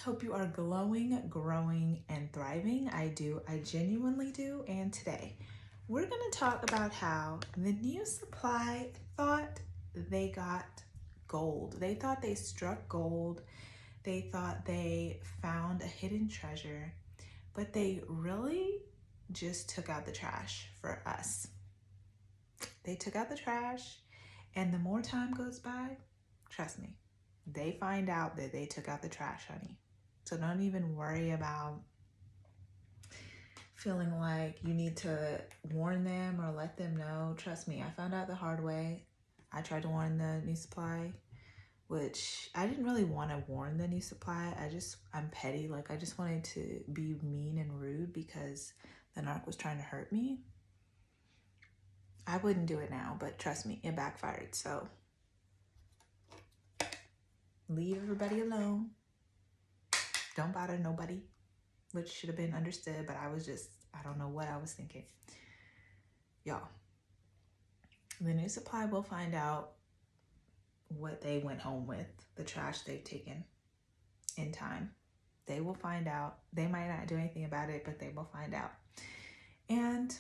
Hope you are glowing, growing, and thriving. I do. I genuinely do. And today, we're going to talk about how the new supply thought they got gold. They thought they struck gold. They thought they found a hidden treasure, but they really just took out the trash for us. They took out the trash, and the more time goes by, trust me, they find out that they took out the trash, honey. So don't even worry about feeling like you need to warn them or let them know. Trust me, I found out the hard way. I tried to warn the new supply, which I didn't really want to warn the new supply. I'm petty. Like, I just wanted to be mean and rude because the narc was trying to hurt me. I wouldn't do it now, but trust me, it backfired. So leave everybody alone. Don't bother nobody, which should have been understood, but I don't know what I was thinking. Y'all, the new supply will find out what they went home with, the trash they've taken in time. They will find out. They might not do anything about it, but they will find out. And,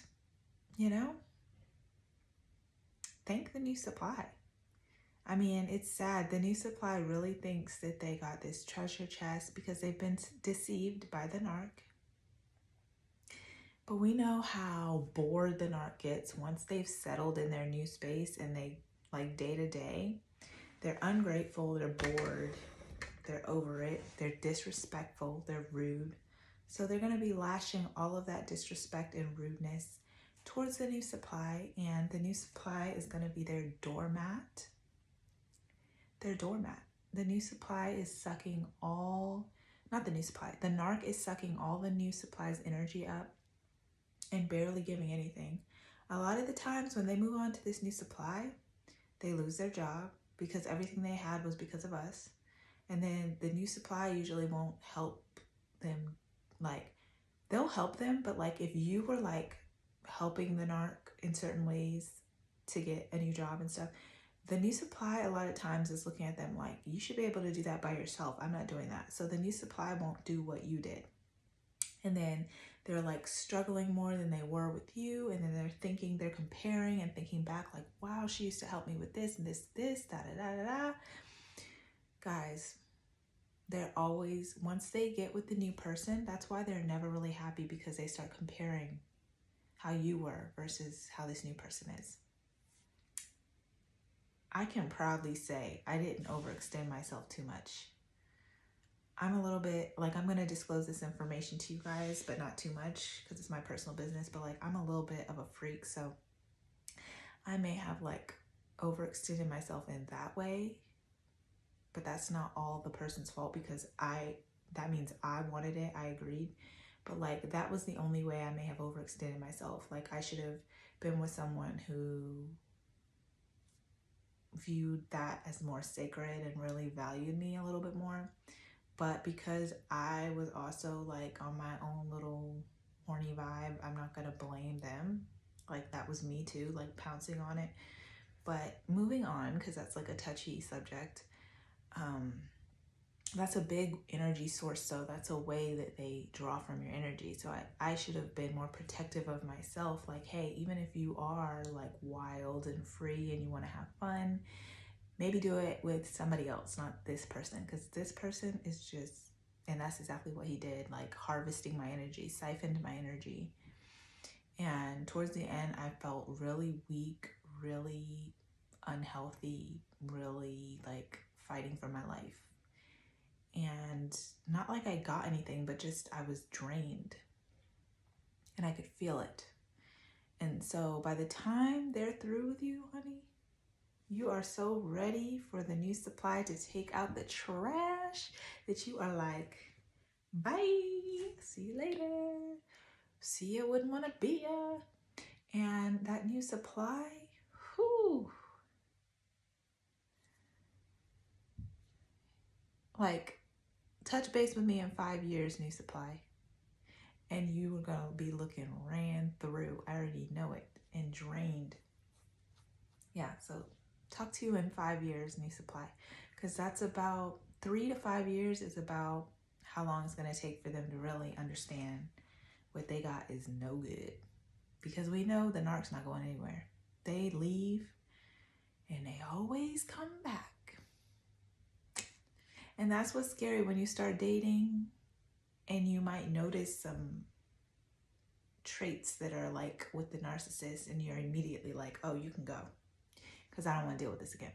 thank the new supply. I mean, it's sad. The new supply really thinks that they got this treasure chest because they've been deceived by the narc. But we know how bored the narc gets once they've settled in their new space and they, like, day to day, they're ungrateful, they're bored, they're over it, they're disrespectful, they're rude. So they're going to be lashing all of that disrespect and rudeness towards the new supply, and the new supply is going to be their doormat. Their doormat. The new supply is sucking the narc is sucking all the new supply's energy up and barely giving anything. A lot of the times when they move on to this new supply, they lose their job because everything they had was because of us. And then the new supply usually won't help them. Like, they'll help them, but like if you were like helping the narc in certain ways to get a new job and stuff, the new supply a lot of times is looking at them like, you should be able to do that by yourself. I'm not doing that. So the new supply won't do what you did. And then they're like struggling more than they were with you. And then they're comparing and thinking back like, wow, she used to help me with this and this, da da da da da. Guys, they're always, once they get with the new person, that's why they're never really happy, because they start comparing how you were versus how this new person is. I can proudly say I didn't overextend myself too much. I'm a little bit, like, I'm going to disclose this information to you guys, but not too much because it's my personal business, but like, I'm a little bit of a freak. So I may have like overextended myself in that way, but that's not all the person's fault because that means I wanted it. I agreed. But like, that was the only way I may have overextended myself. Like, I should have been with someone who viewed that as more sacred and really valued me a little bit more. But because I was also like on my own little horny vibe, I'm not going to blame them. Like, that was me too, like pouncing on it. But moving on, because that's like a touchy subject. That's a big energy source. So that's a way that they draw from your energy. So I should have been more protective of myself. Like, hey, even if you are like wild and free and you want to have fun, maybe do it with somebody else, not this person. Because this person is just, and that's exactly what he did, like harvesting my energy, siphoned my energy. And towards the end, I felt really weak, really unhealthy, really like fighting for my life. And not like I got anything, but just I was drained and I could feel it. And so by the time they're through with you, honey, you are so ready for the new supply to take out the trash that you are like, bye, see you later. See ya, wouldn't want to be ya. And that new supply, whew. Like, touch base with me in 5 years, new supply. And you are going to be looking ran through. I already know it. And drained. Yeah, so talk to you in 5 years, new supply. Because that's about 3 to 5 years is about how long it's going to take for them to really understand what they got is no good. Because we know the narc's not going anywhere. They leave and they always come back. And that's what's scary when you start dating and you might notice some traits that are like with the narcissist and you're immediately like, oh, you can go because I don't want to deal with this again.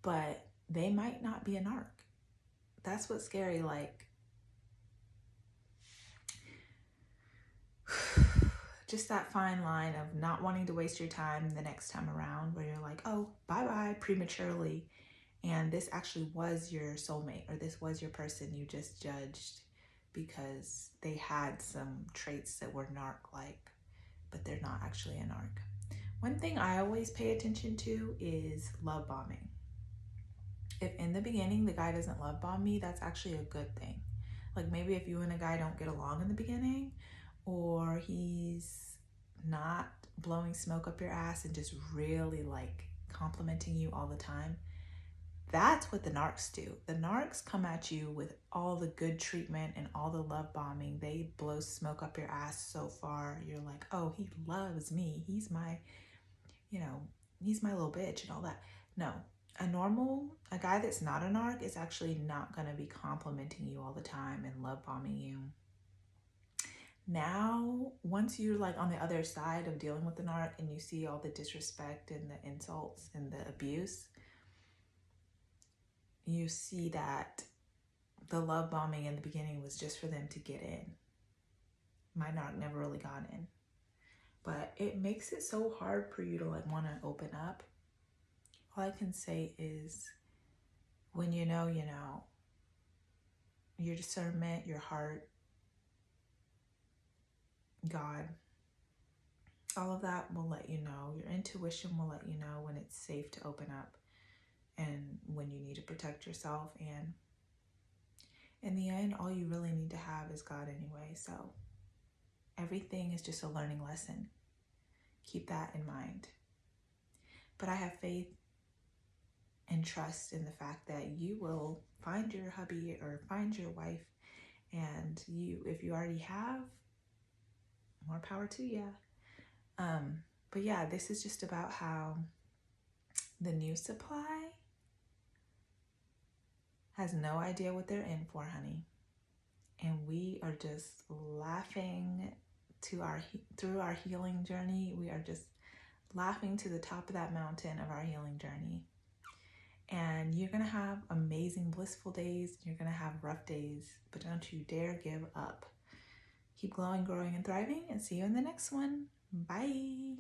But they might not be a narc. That's what's scary. Like, just that fine line of not wanting to waste your time the next time around where you're like, oh, bye-bye prematurely. And this actually was your soulmate, or this was your person you just judged because they had some traits that were narc-like, but they're not actually a narc. One thing I always pay attention to is love bombing. If in the beginning the guy doesn't love bomb me, that's actually a good thing. Like maybe if you and a guy don't get along in the beginning, or he's not blowing smoke up your ass and just really like complimenting you all the time, that's what the narcs do. The narcs come at you with all the good treatment and all the love bombing. They blow smoke up your ass so far. You're like, oh, he loves me. He's my, he's my little bitch and all that. No, a guy that's not a narc is actually not going to be complimenting you all the time and love bombing you. Now, once you're like on the other side of dealing with the narc and you see all the disrespect and the insults and the abuse, you see that the love bombing in the beginning was just for them to get in. My narc never really got in. But it makes it so hard for you to like want to open up. All I can say is when you know, your discernment, your heart, God, all of that will let you know. Your intuition will let you know when it's safe to open up and when you need to protect yourself. And in the end, all you really need to have is God anyway. So everything is just a learning lesson. Keep that in mind. But I have faith and trust in the fact that you will find your hubby or find your wife. And if you already have, more power to you. But yeah, this is just about how the new supply has no idea what they're in for, honey. And we are just laughing through our healing journey. We are just laughing to the top of that mountain of our healing journey. And you're going to have amazing, blissful days. You're going to have rough days, but don't you dare give up. Keep glowing, growing, and thriving, and see you in the next one. Bye.